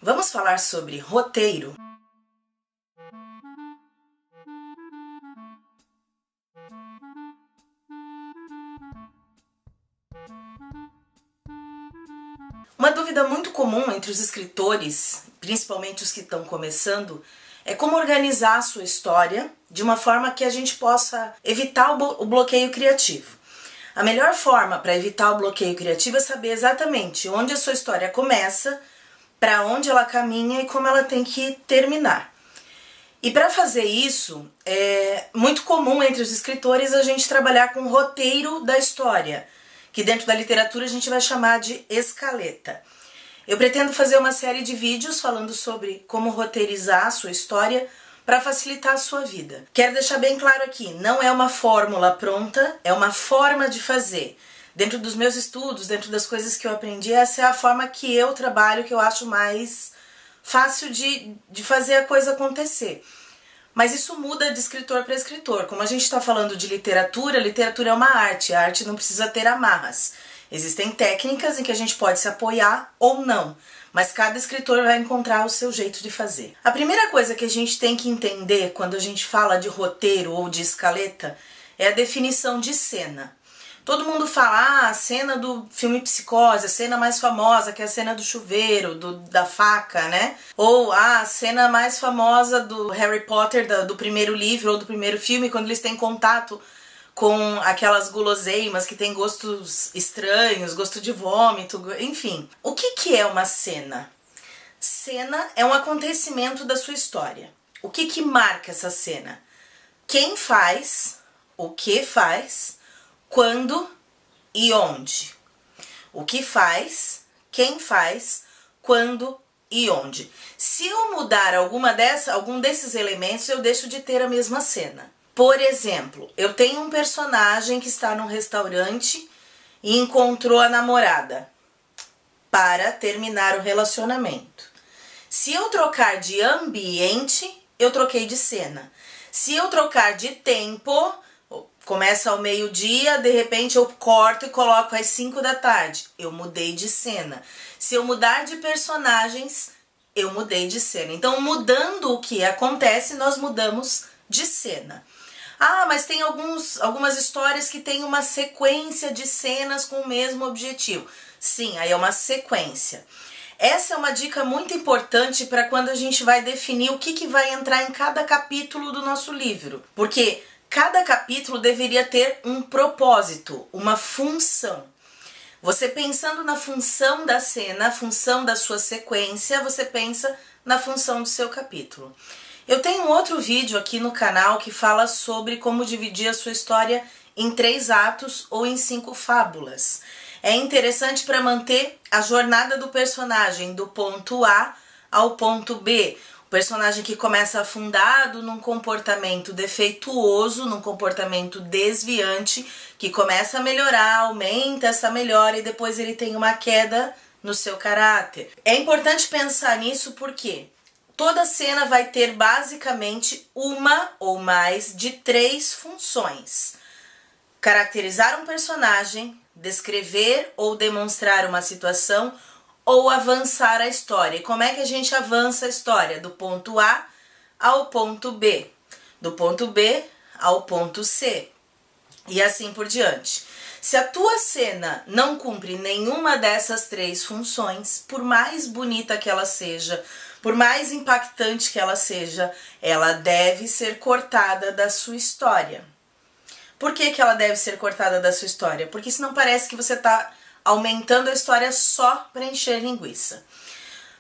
Vamos falar sobre roteiro. Uma dúvida muito comum entre os escritores, principalmente os que estão começando, é como organizar a sua história de uma forma que a gente possa evitar o bloqueio criativo. A melhor forma para evitar o bloqueio criativo é saber exatamente onde a sua história começa, para onde ela caminha e como ela tem que terminar. E para fazer isso, é muito comum entre os escritores a gente trabalhar com o roteiro da história, que dentro da literatura a gente vai chamar de escaleta. Eu pretendo fazer uma série de vídeos falando sobre como roteirizar a sua história para facilitar a sua vida. Quero deixar bem claro aqui, não é uma fórmula pronta, é uma forma de fazer. Dentro dos meus estudos, dentro das coisas que eu aprendi, essa é a forma que eu trabalho, que eu acho mais fácil de fazer a coisa acontecer. Mas isso muda de escritor para escritor. Como a gente está falando de literatura, literatura é uma arte, a arte não precisa ter amarras. Existem técnicas em que a gente pode se apoiar ou não, mas cada escritor vai encontrar o seu jeito de fazer. A primeira coisa que a gente tem que entender quando a gente fala de roteiro ou de escaleta é a definição de cena. Todo mundo fala, a cena do filme Psicose, a cena mais famosa, que é a cena do chuveiro, da faca, né? Ou a cena mais famosa do Harry Potter, do primeiro livro ou do primeiro filme, quando eles têm contato com aquelas guloseimas que tem gostos estranhos, gosto de vômito, enfim. O que é uma cena? Cena é um acontecimento da sua história. O que marca essa cena? Quem faz, o que faz, quando e onde. O que faz, quem faz, quando e onde. Se eu mudar algum desses elementos, eu deixo de ter a mesma cena. Por exemplo, eu tenho um personagem que está num restaurante e encontrou a namorada para terminar o relacionamento. Se eu trocar de ambiente, eu troquei de cena. Se eu trocar de tempo, começa ao meio-dia, de repente eu corto e coloco às 5 da tarde. Eu mudei de cena. Se eu mudar de personagens, eu mudei de cena. Então, mudando o que acontece, nós mudamos de cena. Ah, mas tem algumas histórias que tem uma sequência de cenas com o mesmo objetivo. Sim, aí é uma sequência. Essa é uma dica muito importante para quando a gente vai definir o que vai entrar em cada capítulo do nosso livro. Porque cada capítulo deveria ter um propósito, uma função. Você pensando na função da cena, a função da sua sequência, você pensa na função do seu capítulo. Eu tenho um outro vídeo aqui no canal que fala sobre como dividir a sua história em 3 atos ou em 5 fábulas. É interessante para manter a jornada do personagem do ponto A ao ponto B. O personagem que começa afundado num comportamento defeituoso, num comportamento desviante, que começa a melhorar, aumenta essa melhora e depois ele tem uma queda no seu caráter. É importante pensar nisso porque toda cena vai ter basicamente uma ou mais de 3 funções: caracterizar um personagem, descrever ou demonstrar uma situação ou avançar a história. E como é que a gente avança a história? Do ponto A ao ponto B, do ponto B ao ponto C e assim por diante. Se a tua cena não cumpre nenhuma dessas 3 funções, por mais bonita que ela seja, por mais impactante que ela seja, ela deve ser cortada da sua história. Por que ela deve ser cortada da sua história? Porque senão parece que você está aumentando a história só para encher linguiça.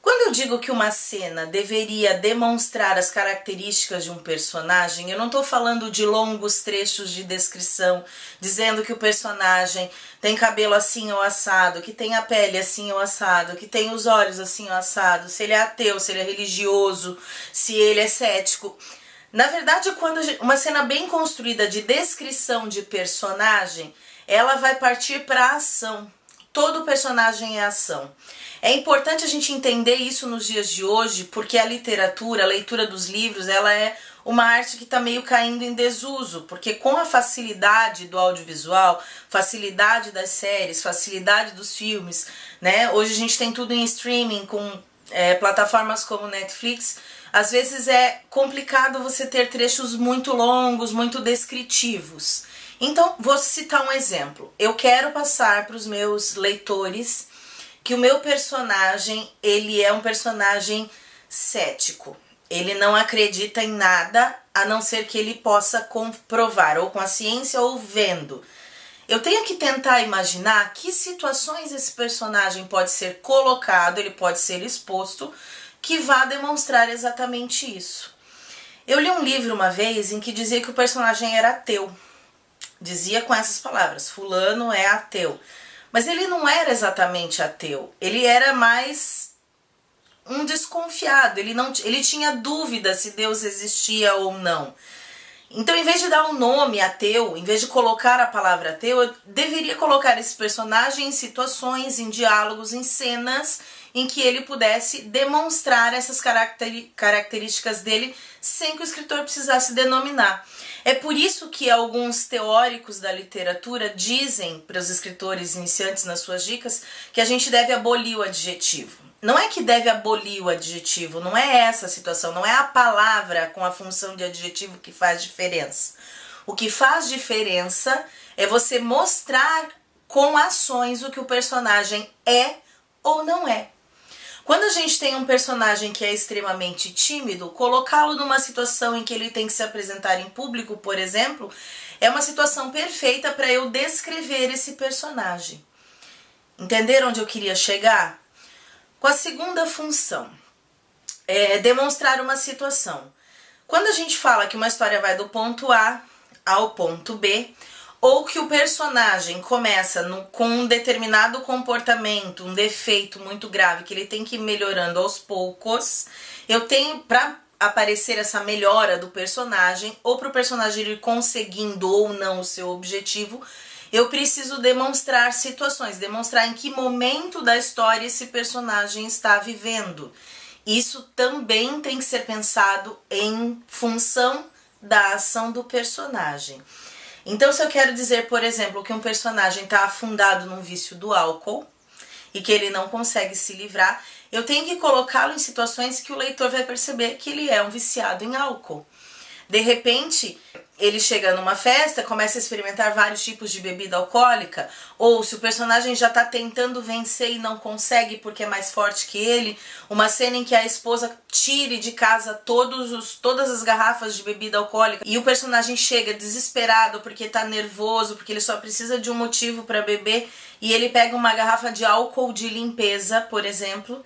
Quando eu digo que uma cena deveria demonstrar as características de um personagem, eu não estou falando de longos trechos de descrição, dizendo que o personagem tem cabelo assim ou assado, que tem a pele assim ou assado, que tem os olhos assim ou assado, se ele é ateu, se ele é religioso, se ele é cético. Na verdade, quando uma cena bem construída de descrição de personagem, ela vai partir para a ação. Todo personagem é ação. É importante a gente entender isso nos dias de hoje, porque a literatura, a leitura dos livros, ela é uma arte que está meio caindo em desuso, porque com a facilidade do audiovisual, facilidade das séries, facilidade dos filmes, né? Hoje a gente tem tudo em streaming, com plataformas como Netflix, às vezes é complicado você ter trechos muito longos, muito descritivos. Então, vou citar um exemplo. Eu quero passar para os meus leitores que o meu personagem, ele é um personagem cético. Ele não acredita em nada, a não ser que ele possa comprovar, ou com a ciência ou vendo. Eu tenho que tentar imaginar que situações esse personagem pode ser colocado, ele pode ser exposto, que vá demonstrar exatamente isso. Eu li um livro uma vez em que dizia que o personagem era ateu. Dizia com essas palavras, fulano é ateu. Mas ele não era exatamente ateu, ele era mais um desconfiado, ele tinha dúvida se Deus existia ou não. Então, em vez de dar um nome ateu, em vez de colocar a palavra ateu, eu deveria colocar esse personagem em situações, em diálogos, em cenas em que ele pudesse demonstrar essas características dele sem que o escritor precisasse denominar. É por isso que alguns teóricos da literatura dizem para os escritores iniciantes nas suas dicas que a gente deve abolir o adjetivo. Não é que deve abolir o adjetivo, não é essa a situação, não é a palavra com a função de adjetivo que faz diferença. O que faz diferença é você mostrar com ações o que o personagem é ou não é. Quando a gente tem um personagem que é extremamente tímido, colocá-lo numa situação em que ele tem que se apresentar em público, por exemplo, é uma situação perfeita para eu descrever esse personagem. Entenderam onde eu queria chegar? Com a segunda função, demonstrar uma situação. Quando a gente fala que uma história vai do ponto A ao ponto B, ou que o personagem começa com um determinado comportamento, um defeito muito grave, que ele tem que ir melhorando aos poucos, eu tenho, para aparecer essa melhora do personagem, ou para o personagem ir conseguindo ou não o seu objetivo, eu preciso demonstrar situações, demonstrar em que momento da história esse personagem está vivendo. Isso também tem que ser pensado em função da ação do personagem. Então, se eu quero dizer, por exemplo, que um personagem está afundado num vício do álcool e que ele não consegue se livrar, eu tenho que colocá-lo em situações que o leitor vai perceber que ele é um viciado em álcool. De repente, ele chega numa festa, começa a experimentar vários tipos de bebida alcoólica, ou se o personagem já está tentando vencer e não consegue porque é mais forte que ele, uma cena em que a esposa tire de casa todas as garrafas de bebida alcoólica e o personagem chega desesperado porque está nervoso, porque ele só precisa de um motivo para beber, e ele pega uma garrafa de álcool de limpeza, por exemplo,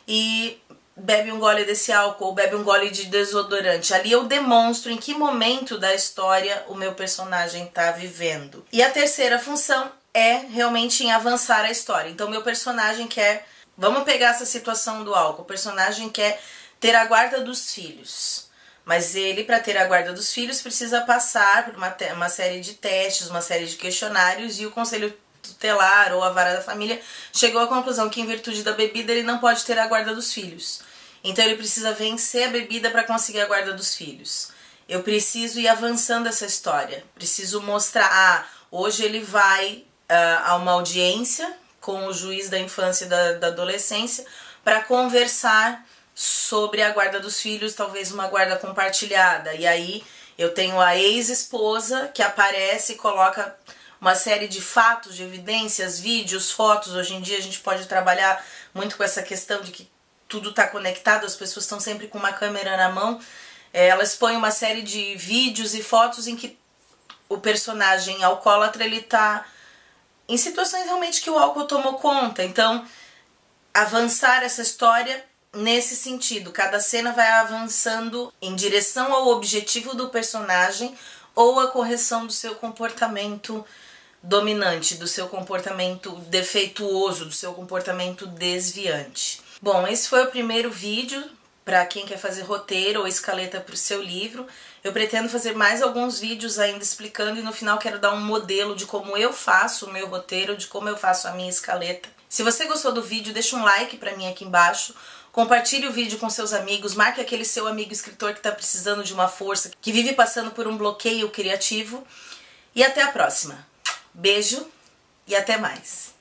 e bebe um gole desse álcool, ou bebe um gole de desodorante. Ali eu demonstro em que momento da história o meu personagem está vivendo. E a terceira função é realmente em avançar a história. Então meu personagem quer, vamos pegar essa situação do álcool, o personagem quer ter a guarda dos filhos. Mas ele, para ter a guarda dos filhos, precisa passar por uma série de testes, uma série de questionários, e o conselho tutelar ou a vara da família chegou à conclusão que, em virtude da bebida, ele não pode ter a guarda dos filhos. Então ele precisa vencer a bebida para conseguir a guarda dos filhos. Eu preciso ir avançando essa história, preciso mostrar, hoje ele vai a uma audiência com o juiz da infância e da adolescência para conversar sobre a guarda dos filhos, talvez uma guarda compartilhada. E aí eu tenho a ex-esposa que aparece e coloca uma série de fatos, de evidências, vídeos, fotos. Hoje em dia a gente pode trabalhar muito com essa questão de que tudo está conectado, as pessoas estão sempre com uma câmera na mão. Elas põem uma série de vídeos e fotos em que o personagem alcoólatra, ele está em situações realmente que o álcool tomou conta. Então, avançar essa história nesse sentido. Cada cena vai avançando em direção ao objetivo do personagem ou a correção do seu comportamento dominante, do seu comportamento defeituoso, do seu comportamento desviante. Bom, esse foi o primeiro vídeo para quem quer fazer roteiro ou escaleta para o seu livro. Eu pretendo fazer mais alguns vídeos ainda explicando, e no final quero dar um modelo de como eu faço o meu roteiro, de como eu faço a minha escaleta. Se você gostou do vídeo, deixa um like para mim aqui embaixo, compartilhe o vídeo com seus amigos, marque aquele seu amigo escritor que está precisando de uma força, que vive passando por um bloqueio criativo, e até a próxima. Beijo e até mais!